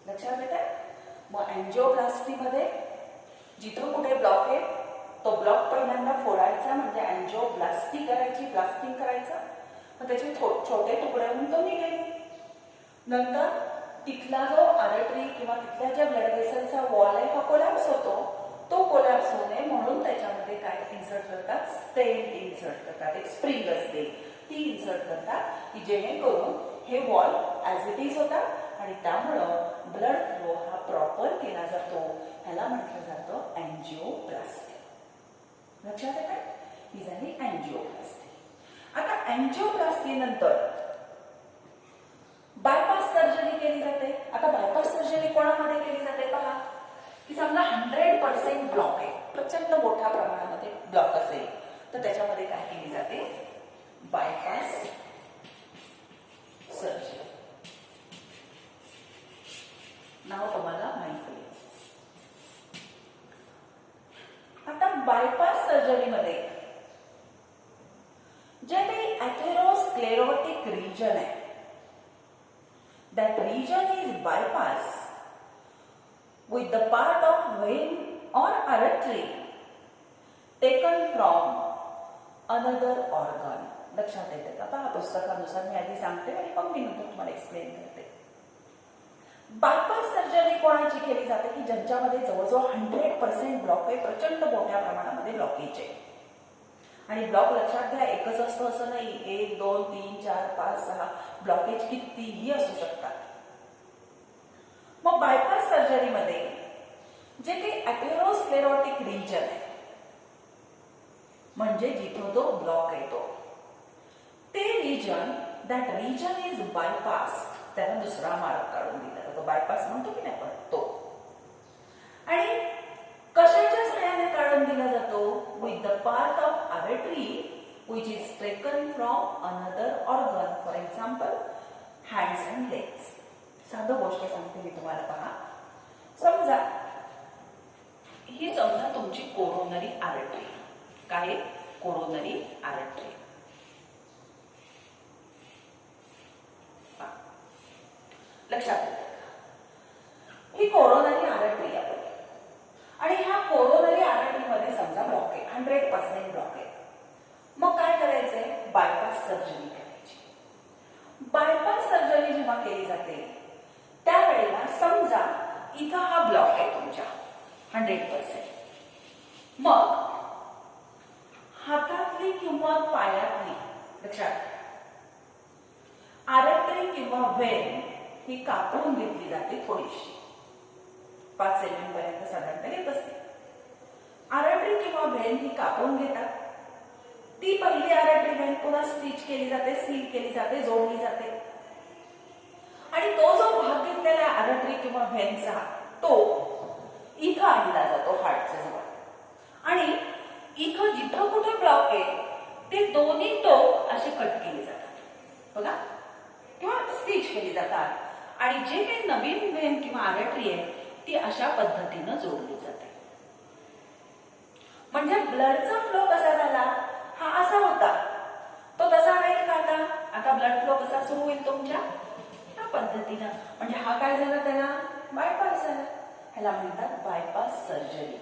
[SPEAKER 1] लक्षात येत आहे. मग अँजिओप्लास्टी मध्ये जिथं कुठे ब्लॉक आहे तो ब्लॉक पहिल्यांदा फोडायचा म्हणजे अँजिओप्लास्टी करायची, ब्लास्टिंग करायचं. मग त्याचे छोटे तुकडे होऊन तो निघेल. नंतर तिथला जो आर्टरी किंवा तिथल्या ज्या ब्लड व्हेसलचा वॉल आहे हा कोलॅप्स होतो. तो कोलॅप्स होऊ नये म्हणून त्याच्यामध्ये काय इन्सर्ट करतात, स्टेंट इन्सर्ट करतात. एक स्प्रिंग असते ती इन्सर्ट करतात की जेणेकरून हे वॉल ॲज इट इज होतात आणि त्यामुळं ब्लड फ्लो हा प्रॉपर केला जातो. ह्याला म्हटलं जातं अँजिओप्लास्टी. लक्षात येत आहे. ही झाली अँजिओप्लास्टी. आता अँजिओप्लास्टी नंतर बायपास सर्जरी केली जाते. आता बायपास सर्जरी कोणामध्ये केली जाते पहा, की समजा 100% ब्लॉक आहे, प्रचंड मोठ्या प्रमाणामध्ये ब्लॉक असेल तर त्याच्यामध्ये काय केली जाते, बायपास सर्जरी. नाव तुम्हाला माहिती आहे. आता बायपास सर्जरीमध्ये जे काही अथेरोस्क्लेरोटिक रिजन आहे, that region is bypassed with the part of vein or artery taken from another organ. लक्षात येते का? पहा, पुस्तकानुसार मी आधी सांगते आणि मग मी नंतर तुम्हाला एक्सप्लेन करते. बायपास सर्जरी कोणाची केली जाते की ज्यांच्यामध्ये जवळजवळ 100% ब्लॉक आहे, प्रचंड मोठ्या प्रमाणामध्ये ब्लॉकेज आहे. आणि ब्लॉक लक्षात घ्या, एकच असतो असं नाही, 1 2 3 4 5 6 ब्लॉकेज कितीही असू शकतात. मग बायपास सर्जरीमध्ये जे काही अथेरोस्क्लेरोटिक रिजन आहे, म्हणजे जिथं तो ब्लॉक आहे ते region, that region is bypass, त्याला दुसरा मार्ग काढून दिला जातो. बायपास म्हणतो की नाही आपण तो. आणि कशाच्या सहाय्याने काढून दिला जातो, with the part of artery which is taken from another organ, for example hands and legs. साधं गोष्ट सांगते मी तुम्हाला. पहा, समजा ही समजा तुमची कोरोनरी आर्टरी. काय? Coronary artery. लक्षात ही कोरोनरी आर्टरी आहे आणि ह्या कोरोनरी आर्टरीमध्ये समजा ब्लॉक आहे, 100% ब्लॉक आहे. मग काय करायचंय, बायपास सर्जरी करायची. बायपास सर्जरी जेव्हा केली जाते त्यावेळेला समजा इथं हा ब्लॉक आहे तुमच्या 100%. मग हातातली किंवा पायातली, लक्षात, आर्टरी किंवा वेन ही कापून घेतली जाते थोडीशी, 5 mm पर्यंत साधारणतः घेत असते. आर्टरी किंवा वेन ही कापून घेतात. ती पहिली आर्टरी वेन पुन्हा स्टिच केली जाते, सील केली जाते, जोडली जाते. आणि तो जो भाग घेतलेला आर्टरी किंवा व्हेनचा तो इथं आणला जातो हार्टच्या जवळ. आणि इथं जिथं कुठे ब्लॉक आहे ते दोन्ही टोक असे कट केले जातात बघा, किंवा स्टिच केली जातात. आणि जे काही नवीन व्हेन किंवा आर्टरी आहे ती अशा पद्धतीनं जोडली जाते. म्हणजे ब्लडचा फ्लो कसा झाला, हा असा होता, तो तसा राहील का आता? आता ब्लड फ्लो कसा सुरू होईल तुमच्या या पद्धतीनं. म्हणजे हा काय झाला, त्याला बायपास झाला. ह्याला म्हणतात बायपास सर्जरी.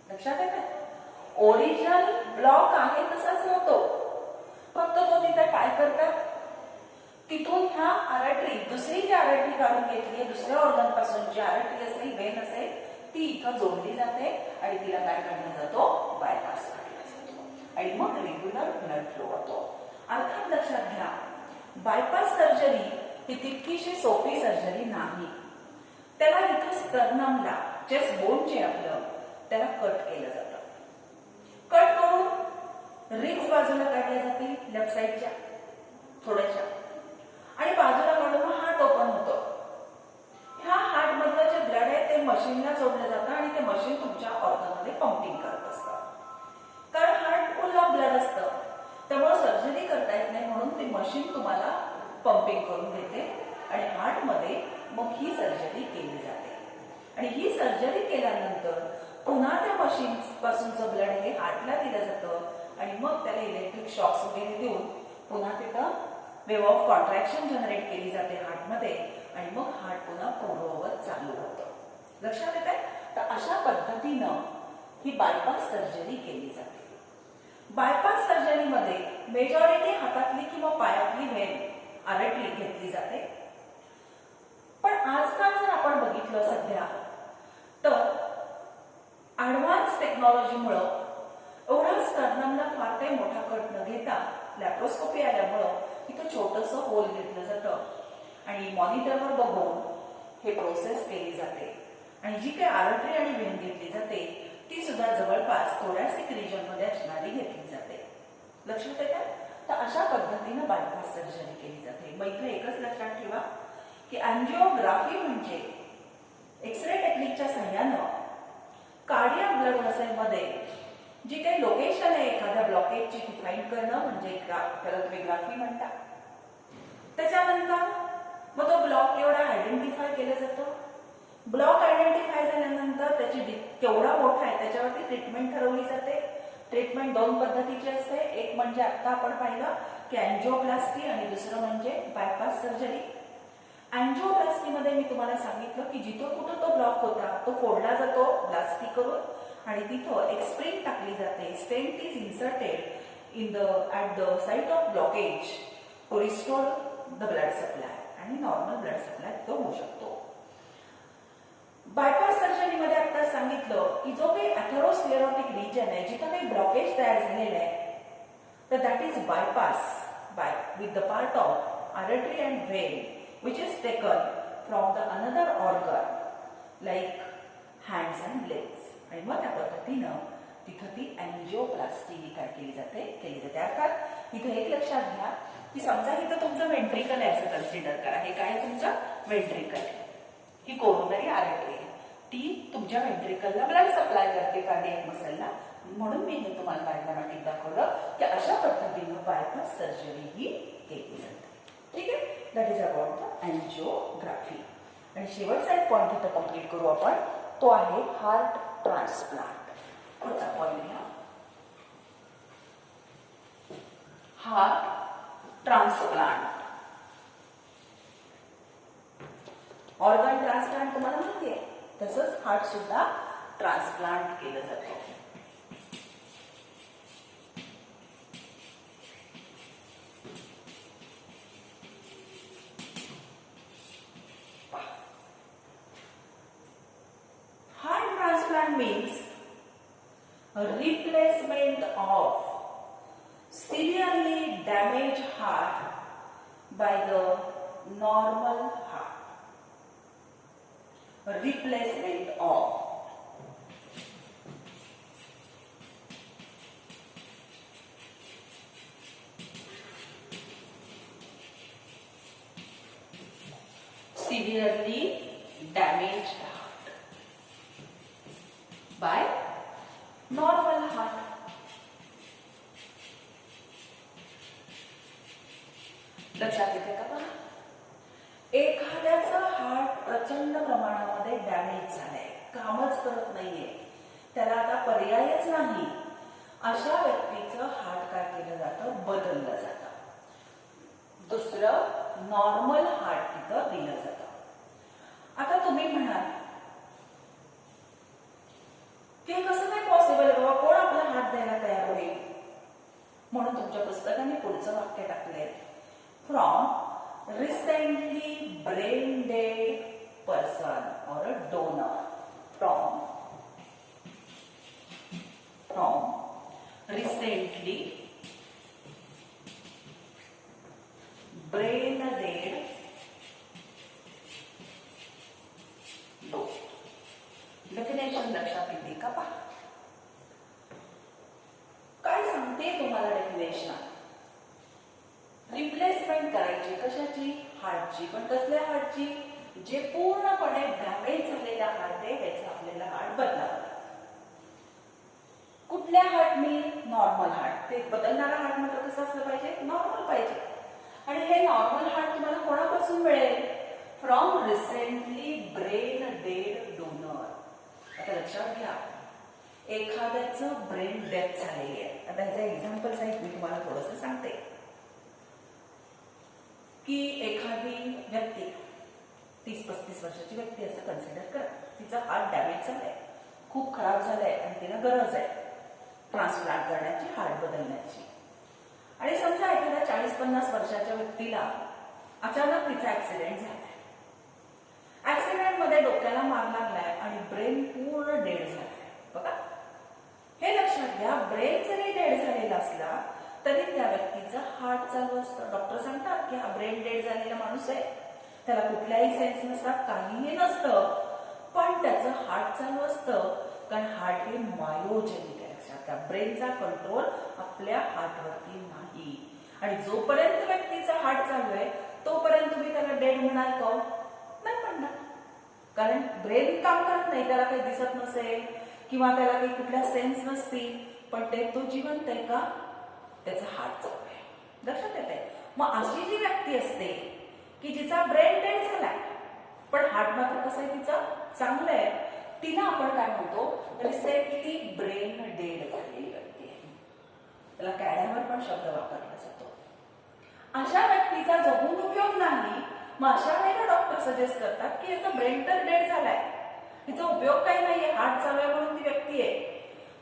[SPEAKER 1] लक्षात आहे का? ओरिजिनल ब्लॉक आहे तसाच नव्हतो, फक्त तो तिथे काय करतात, तिथून ह्या आर्टरी, दुसरी जी आर्टरी काढून घेतली, दुसऱ्या ऑर्गन पासून जी आर्टरी असेल, वेन असेल, ती इथं जोडली जाते आणि तिला काय काढला जातो, बायपास काढला जातो. आणि मग रेग्युलर ब्लड फ्लो होतो. अर्थात लक्षात घ्या, बायपास सर्जरी ही तितकीशी सोपी सर्जरी नाही. त्याला इथं स्टर्नमला, चेस्ट बोन जे आपलं, त्याला कट केलं जातं. कट करून रिब्स बाजूला काढल्या जातील, लेफ्ट साईडच्या थोड्याशा, आणि बाजूला काढून हार्ट ओपन होतो. ह्या हार्ट मधलं जे ब्लड आहे ते मशीनला जोडलं जातं आणि ते मशीन तुमच्या ऑर्गनमध्ये पंपिंग करत असतं. कारण हार्ट फुल ऑफ ब्लड असतं, त्यामुळे सर्जरी करता येत नाही, म्हणून ते मशीन तुम्हाला पंपिंग करून देते आणि हार्टमध्ये मग ही सर्जरी केली जाते. आणि ही सर्जरी केल्यानंतर पुन्हा त्या मशीन पासूनचं ब्लड हे हार्टला दिलं जातं आणि मग त्याला इलेक्ट्रिक शॉक्स वगैरे देऊन पुन्हा तिथं वेव्ह ऑफ कॉन्ट्रॅक्शन जनरेट केली जाते हार्टमध्ये आणि मग हार्ट पुन्हा पूर्ववत चालू होतं. लक्षात येत आहे? तर अशा पद्धतीनं ही बायपास सर्जरी केली जाते. बायपास सर्जरीमध्ये मेजॉरिटी हातातली किंवा पायातली व्हेन आर्टरी घेतली जाते. पण आजकाल जर आपण बघितलं सध्या तर ऍडव्हान्स टेक्नॉलॉजीमुळं एवढा स्टर्नमला फार काही मोठा कट न घेता लॅप्रोस्कोपी आल्यामुळं इथं छोटंसं होल घेतलं जातं आणि मॉनिटरवर बघून हे प्रोसेस केली जाते. आणि जी काही आर्टरी आणि व्हेन घेतली जाते ती सुद्धा जवळपास थोड्यासिक रिजनमध्ये असणारी घेतली जाते. लक्षात येतं? तर अशा पद्धतीनं बायपास सर्जरी केली जाते. मग इथं एकच लक्षात ठेवा की अँजिओग्राफी म्हणजे एक्सरे टेक्निकच्या सहाय्यानं कार्डियाक ब्लड व्हेसलमध्ये जी काही लोकेशन आहे एखाद्या ब्लॉकेजची ती फाईंड करणं म्हणजे त्याला तुम्ही ग्राफी म्हणता. त्याच्यानंतर मग तो ब्लॉक केवढा आयडेंटिफाय केला जातो. ब्लॉक आयडेंटिफाय झाल्यानंतर त्याची केवढा मोठा आहे त्याच्यावरती ट्रीटमेंट ठरवली जाते. ट्रीटमेंट दोन पद्धतीची असते. एक म्हणजे आता आपण पाहिलं की अँजिओप्लास्टी आणि दुसरं म्हणजे बायपास सर्जरी. अँजिओप्लास्टीमध्ये मी तुम्हाला सांगितलं की जिथं कुठं तो ब्लॉक होता तो फोडला जातो प्लास्टी करून आणि तिथं एक स्प्रिंग टाकली जाते. Stent is inserted in the at the site of blockage to restore the blood supply आणि नॉर्मल ब्लड सप्लाय तो होऊ शकतो. बायपास सर्जरीमध्ये आता सांगितलं की जो काही अथेरोस्क्लेरोटिक रिजन आहे जिथं काही ब्लॉकेज तयार झालेलं आहे तर that is bypass by with the part of artery and when which is taken from the another organ like hands and legs. आणि मग त्या पद्धतीनं तिथं ती अँजिओप्लास्टी काय केली जाते. अर्थात इथं एक लक्षात घ्या की समजा इथं तुमचं वेंट्रिकल आहे असं कन्सिडर करा. हे काय तुमचं वेंट्रिकल आहे. ही कोरोनरी आर्टरी आहे. ती तुमच्या वेंट्रिकलला ब्लड सप्लाय करते कार्डियक मसलला. म्हणून मी हे तुम्हाला डायग्रामॅटिक दाखवलं की अशा पद्धतीनं बायपास सर्जरी ही केली जाते. ठीक आहे. That is about the angiography. आणि शेवटचा एक पॉईंट इथं कम्प्लीट करू आपण. तो आहे हार्ट ट्रान्सप्लांट. पुढचा पॉईंट घ्या. Heart transplant. ऑर्गन ट्रान्सप्लांट तुम्हाला माहिती आहे. तसंच हार्ट सुद्धा ट्रान्सप्लांट केलं जातं. Means a replacement of severely damaged heart by the normal heart. A replacement of severely damaged heart by normal heart. लक्षात येते का बघा. एखाद्याचं हार्ट प्रचंड प्रमाणामध्ये डॅमेज झालंय, कामच करत नाहीये, त्याला आता पर्यायच नाही, अशा व्यक्तीचं हार्ट काय केलं जातं, बदललं जातं. दुसरं नॉर्मल हार्ट तिथं दिलं जातं. आता तुम्ही म्हणाल ते कसं काय पॉसिबल आहे बाबा, कोण आपला हात द्यायला तयार होईल. म्हणून तुमच्या पुस्तकाने पुढचं वाक्य टाकलंय. From recently brain dead person और a donor. From recently brain dead definition लक्षात येते का पहा. काय सांगते तुम्हाला डेफिनेशन. रिप्लेसमेंट करायची कशाची, हार्टची. पण कसल्या हार्टची, जे पूर्णपणे डॅमेज झालेला हार्ट आहे त्याचं आपल्याला हार्ट बदलावं. कुठल्या हार्टनी, नॉर्मल हार्ट. ते बदलणारा हार्ट मात्र कसं असलं पाहिजे, नॉर्मल पाहिजे. आणि हे नॉर्मल हार्ट तुम्हाला कोणापासून मिळेल, from recently brain dead donor. आता लक्षात घ्या, एखाद्याचं ब्रेन डेथ झालेली आहे. आता ह्याचं एक्झाम्पल सहित मी तुम्हाला थोडंसं सांगते की एखादी व्यक्ती 30-35 वर्षाची व्यक्ती असं कन्सिडर करा. तिचा हार्ट डॅमेज झालाय, खूप खराब झालाय आणि तिला गरज आहे ट्रान्सप्लांट करण्याची, हार्ट बदलण्याची. आणि समजा एखाद्या 40-50 वर्षाच्या व्यक्तीला अचानक तिचा ऍक्सिडेंट झालाय. ऍक्सिडेंटमध्ये डोक्याला मार लागलाय आणि ब्रेन पूर्ण डेड झालाय. बघा, हे लक्षात घ्या, ब्रेन जरी डेड झालेला असला तरी त्या व्यक्तीचं हार्ट चालू असतं. डॉक्टर सांगतात की हा ब्रेन डेड झालेला माणूस आहे, त्याला कुठल्याही सेन्स नसतात, काहीही नसतं, पण त्याचं हार्ट चालू असतं. कारण हार्ट हे मायोजेनिक आहे. लक्षात घ्या, ब्रेनचा कंट्रोल आपल्या हार्टवरती नाही. आणि जोपर्यंत व्यक्तीचा हार्ट चालू आहे तोपर्यंत तुम्ही त्याला डेड म्हणाल का, नाही म्हणणार. कारण ब्रेन काम करत नाही, त्याला काही दिसत नसेल किंवा त्याला काही कुठल्या सेन्स नसतील, पण तो जिवंत आहे का, त्याचा हार्ट चालू आहे. लक्षात येते. मग अशी जी व्यक्ती असते की जिचा ब्रेन डेड झालाय पण हार्ट मात्र कसं आहे तिचं चांगलं आहे, तिला आपण काय म्हणतो, रिसेंटली ब्रेन डेड झालेली व्यक्ती आहे. त्याला कॅडॅव्हर पण शब्द वापरला जातो. अशा व्यक्तीचा जगून उपयोग नाही. मग अशा वेळेला डॉक्टर सजेस्ट करतात की याचा ब्रेन तर डेड झालाय, तिचा उपयोग काही नाहीये, हार्ट चालू आहे म्हणून ती व्यक्ती आहे.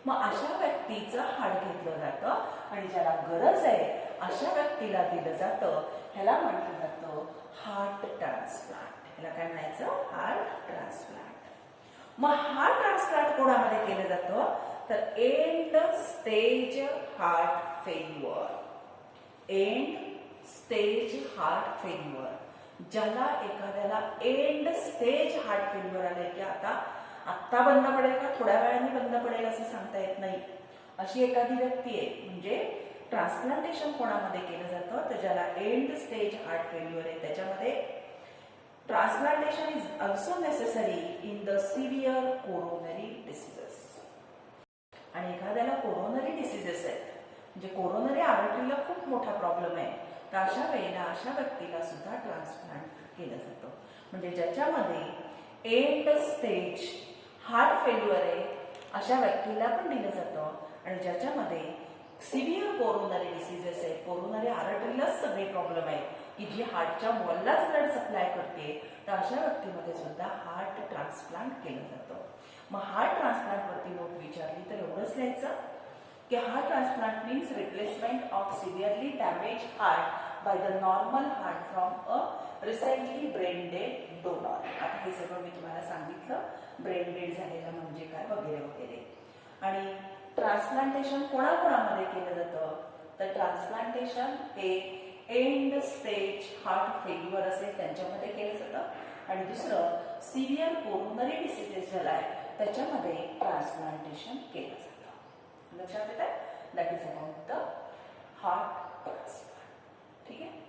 [SPEAKER 1] मग अशा व्यक्तीचं हार्ट घेतलं जातं आणि ज्याला गरज आहे अशा व्यक्तीला दिलं जातं. ह्याला म्हटलं जातं हार्ट ट्रान्सप्लांट. ह्याला काय म्हणायचं, हार्ट ट्रान्सप्लांट. मग हार्ट ट्रान्सप्लांट कोणामध्ये केलं जातं, तर end stage heart failure. End stage heart failure, ज्याला एखाद्याला एंड स्टेज हार्ट फेल्युअर आलंय की आता बंद पडेल का थोड्या वेळाने बंद पडेल असं सांगता येत नाही, अशी एखादी व्यक्ती आहे. म्हणजे ट्रान्सप्लांटेशन कोणामध्ये केलं जातं, तर ज्याला एंड स्टेज हार्ट फेल्युअर आहे त्याच्यामध्ये transplantation is also necessary in the severe coronary diseases. आणि एखाद्याला कोरोनरी डिसीजेस आहेत, म्हणजे कोरोनरी आर्टरीला खूप मोठा प्रॉब्लेम आहे, तर अशा वेळेला अशा व्यक्तीला सुद्धा ट्रान्सप्लांट केलं जातं. म्हणजे ज्याच्यामध्ये एंड स्टेज हार्ट फेल्युअर आहे अशा व्यक्तीला पण दिलं जातं. आणि ज्याच्यामध्ये सिव्हिअर कोरोनरी डिसीजेस आहे, कोरोनरी आर्टरीलाच सगळे प्रॉब्लेम आहेत की जी हार्टच्या वॉललाच ब्लड सप्लाय करते, तर अशा व्यक्तीमध्ये सुद्धा हार्ट ट्रान्सप्लांट केलं जातं. मग हार्ट ट्रान्सप्लांटवरती नोट विचारली तर एवढंच लिहायचं की heart transplant means replacement of सिव्हिअरली damage heart by the normal heart from a recently brain dead donor. आता हे सगळं मी तुम्हाला सांगितलं, ब्रेन डेड झालेलं म्हणजे काय वगैरे वगैरे. आणि ट्रान्सप्लांटेशन कोणाकोणामध्ये केलं जातं, तर ट्रान्सप्लांटेशन हे एंड स्टेज हार्ट फेल्युअर असेल त्यांच्यामध्ये केलं जातं. आणि दुसरं सिव्हिअर कोरोनरी डिसीजेस झालाय त्याच्यामध्ये ट्रान्सप्लांटेशन केलं जातं. लक्षात येत आहे, that is about the heart transplant. ठीक आहे.